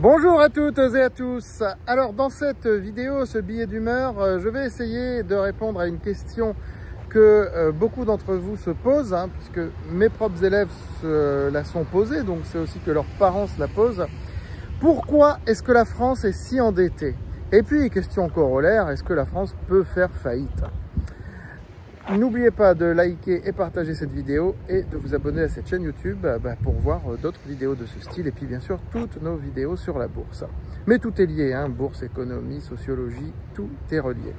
Bonjour à toutes et à tous. Alors dans cette vidéo, ce billet d'humeur, je vais essayer de répondre à une question que beaucoup d'entre vous se posent, puisque mes propres élèves se la sont posées, donc c'est aussi que leurs parents se la posent. Pourquoi est-ce que la France est si endettée? Et puis, question corollaire, est-ce que la France peut faire faillite? N'oubliez pas de liker et partager cette vidéo et de vous abonner à cette chaîne YouTube pour voir d'autres vidéos de ce style et puis bien sûr toutes nos vidéos sur la bourse. Mais tout est lié, bourse, économie, sociologie, tout est relié.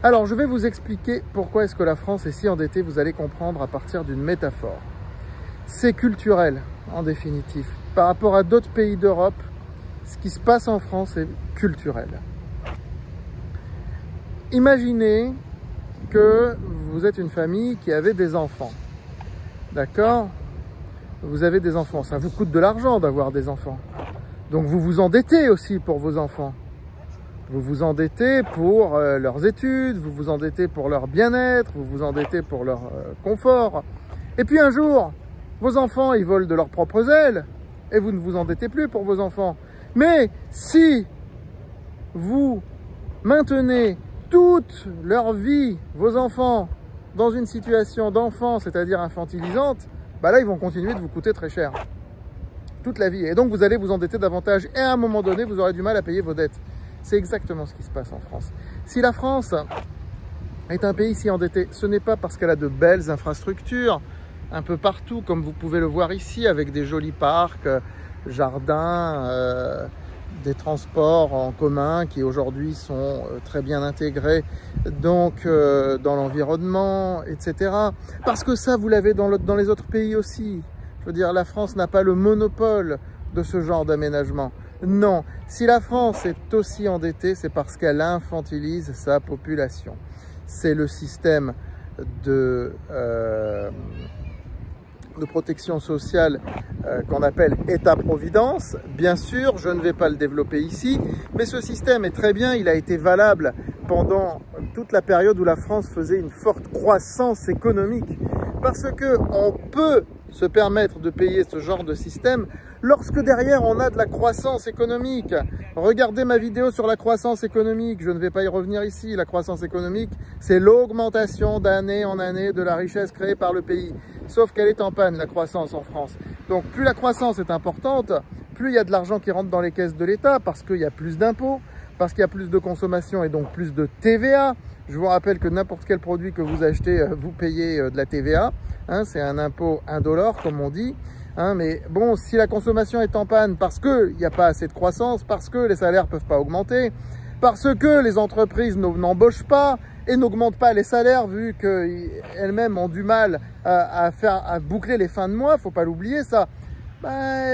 Alors je vais vous expliquer pourquoi est-ce que la France est si endettée, vous allez comprendre à partir d'une métaphore. C'est culturel en définitive. Par rapport à d'autres pays d'Europe, ce qui se passe en France est culturel. Imaginez que vous êtes une famille qui avait des enfants, d'accord? Vous avez des enfants, ça vous coûte de l'argent d'avoir des enfants. Donc vous vous endettez aussi pour vos enfants. Vous vous endettez pour leurs études, vous vous endettez pour leur bien-être, vous vous endettez pour leur confort. Et puis un jour, vos enfants, ils volent de leurs propres ailes et vous ne vous endettez plus pour vos enfants. Mais si vous maintenez toute leur vie, vos enfants, dans une situation d'enfant, c'est-à-dire infantilisante, là, ils vont continuer de vous coûter très cher. Toute la vie. Et donc, vous allez vous endetter davantage. Et à un moment donné, vous aurez du mal à payer vos dettes. C'est exactement ce qui se passe en France. Si la France est un pays si endetté, ce n'est pas parce qu'elle a de belles infrastructures, un peu partout, comme vous pouvez le voir ici, avec des jolis parcs, jardins, des transports en commun qui aujourd'hui sont très bien intégrés donc dans l'environnement, etc. Parce que ça, vous l'avez dans les autres pays aussi. Je veux dire, la France n'a pas le monopole de ce genre d'aménagement. Non, si la France est aussi endettée, c'est parce qu'elle infantilise sa population. C'est le système de protection sociale qu'on appelle État-providence. Bien sûr, je ne vais pas le développer ici, mais ce système est très bien, il a été valable pendant toute la période où la France faisait une forte croissance économique. Parce qu'on peut se permettre de payer ce genre de système lorsque derrière on a de la croissance économique. Regardez ma vidéo sur la croissance économique, je ne vais pas y revenir ici. La croissance économique, c'est l'augmentation d'année en année de la richesse créée par le pays. Sauf qu'elle est en panne, la croissance en France. Donc plus la croissance est importante, plus il y a de l'argent qui rentre dans les caisses de l'État parce qu'il y a plus d'impôts, parce qu'il y a plus de consommation et donc plus de TVA. Je vous rappelle que n'importe quel produit que vous achetez, vous payez de la TVA. C'est un impôt indolore, comme on dit. Mais bon, si la consommation est en panne parce qu'il n'y a pas assez de croissance, parce que les salaires ne peuvent pas augmenter, parce que les entreprises n'embauchent pas et n'augmentent pas les salaires vu qu'elles-mêmes ont du mal à boucler les fins de mois, il ne faut pas l'oublier ça,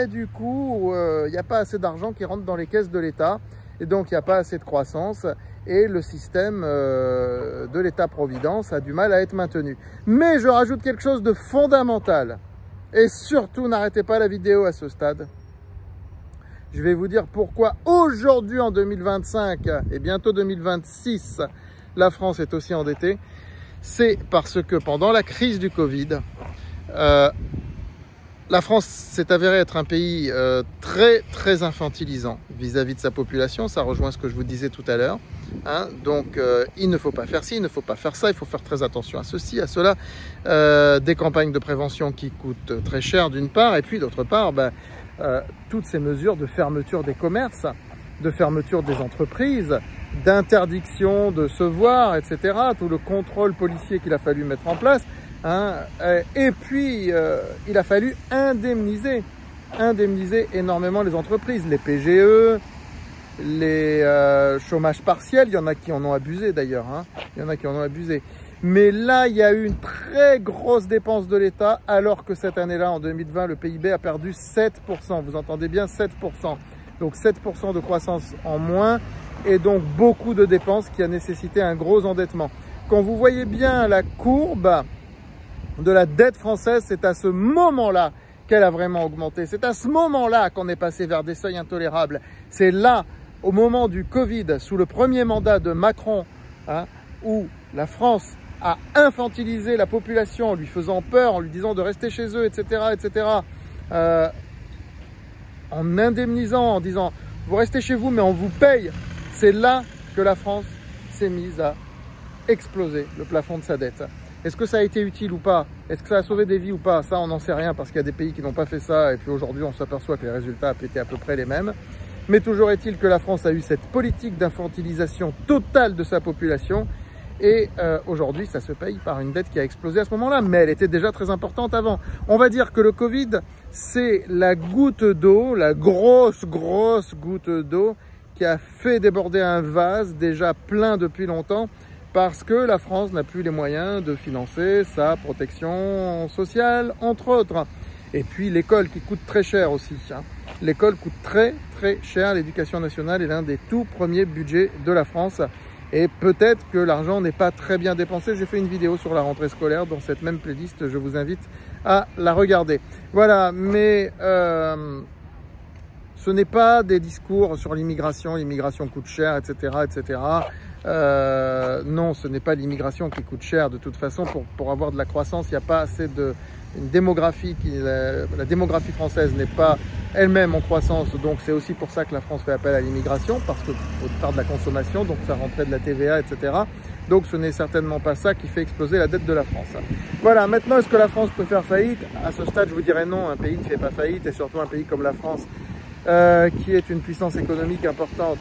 du coup, il n'y a pas assez d'argent qui rentre dans les caisses de l'État et donc il n'y a pas assez de croissance. Et le système de l'État-providence a du mal à être maintenu. Mais je rajoute quelque chose de fondamental. Et surtout, n'arrêtez pas la vidéo à ce stade. Je vais vous dire pourquoi aujourd'hui, en 2025 et bientôt 2026, la France est aussi endettée. C'est parce que pendant la crise du Covid, la France s'est avérée être un pays très infantilisant vis-à-vis de sa population. Ça rejoint ce que je vous disais tout à l'heure. Donc, il ne faut pas faire ci, il ne faut pas faire ça, il faut faire très attention à ceci, à cela. Des campagnes de prévention qui coûtent très cher d'une part, et puis d'autre part, toutes ces mesures de fermeture des commerces, de fermeture des entreprises, d'interdiction de se voir, etc. Tout le contrôle policier qu'il a fallu mettre en place. Et puis, il a fallu indemniser énormément les entreprises, les PGE, les chômages partiels, il y en a qui en ont abusé d'ailleurs, il y en a qui en ont abusé. Mais là, il y a eu une très grosse dépense de l'État, alors que cette année-là, en 2020, le PIB a perdu 7%. Vous entendez bien, 7%. Donc 7% de croissance en moins, et donc beaucoup de dépenses qui a nécessité un gros endettement. Quand vous voyez bien la courbe de la dette française, c'est à ce moment-là qu'elle a vraiment augmenté. C'est à ce moment-là qu'on est passé vers des seuils intolérables. C'est là, au moment du Covid, sous le premier mandat de Macron, où la France a infantilisé la population en lui faisant peur, en lui disant de rester chez eux, etc., etc., en indemnisant, en disant Vous restez chez vous, mais on vous paye. C'est là que la France s'est mise à exploser le plafond de sa dette. Est-ce que ça a été utile ou pas? Est-ce que ça a sauvé des vies ou pas? Ça, on n'en sait rien parce qu'il y a des pays qui n'ont pas fait ça et puis aujourd'hui, on s'aperçoit que les résultats étaient à peu près les mêmes. Mais toujours est-il que la France a eu cette politique d'infantilisation totale de sa population et aujourd'hui, ça se paye par une dette qui a explosé à ce moment-là, mais elle était déjà très importante avant. On va dire que le Covid, c'est la goutte d'eau, la grosse goutte d'eau qui a fait déborder un vase déjà plein depuis longtemps, parce que la France n'a plus les moyens de financer sa protection sociale, entre autres. Et puis l'école qui coûte très cher aussi. L'école coûte très cher. L'éducation nationale est l'un des tout premiers budgets de la France. Et peut-être que l'argent n'est pas très bien dépensé. J'ai fait une vidéo sur la rentrée scolaire dans cette même playlist. Je vous invite à la regarder. Voilà, mais ce n'est pas des discours sur l'immigration. L'immigration coûte cher, etc., etc. Non, ce n'est pas l'immigration qui coûte cher. De toute façon, pour avoir de la croissance, il n'y a pas assez de... Une démographie la démographie française n'est pas elle-même en croissance, donc c'est aussi pour ça que la France fait appel à l'immigration, parce qu'il faut faire de la consommation, donc faire rentrer de la TVA, etc. Donc ce n'est certainement pas ça qui fait exploser la dette de la France. Voilà, maintenant est-ce que la France peut faire faillite? À ce stade, je vous dirais non, un pays ne fait pas faillite, et surtout un pays comme la France, qui est une puissance économique importante.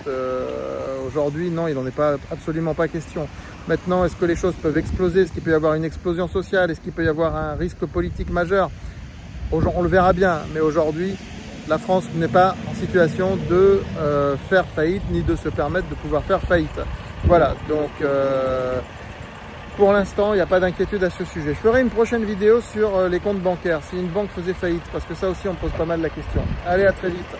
Aujourd'hui, non, il n'en est absolument pas question. Maintenant, est-ce que les choses peuvent exploser? Est-ce qu'il peut y avoir une explosion sociale? Est-ce qu'il peut y avoir un risque politique majeur? On le verra bien, mais aujourd'hui, la France n'est pas en situation de faire faillite, ni de se permettre de pouvoir faire faillite. Voilà, donc pour l'instant, il n'y a pas d'inquiétude à ce sujet. Je ferai une prochaine vidéo sur les comptes bancaires, si une banque faisait faillite, parce que ça aussi, on pose pas mal la question. Allez, à très vite.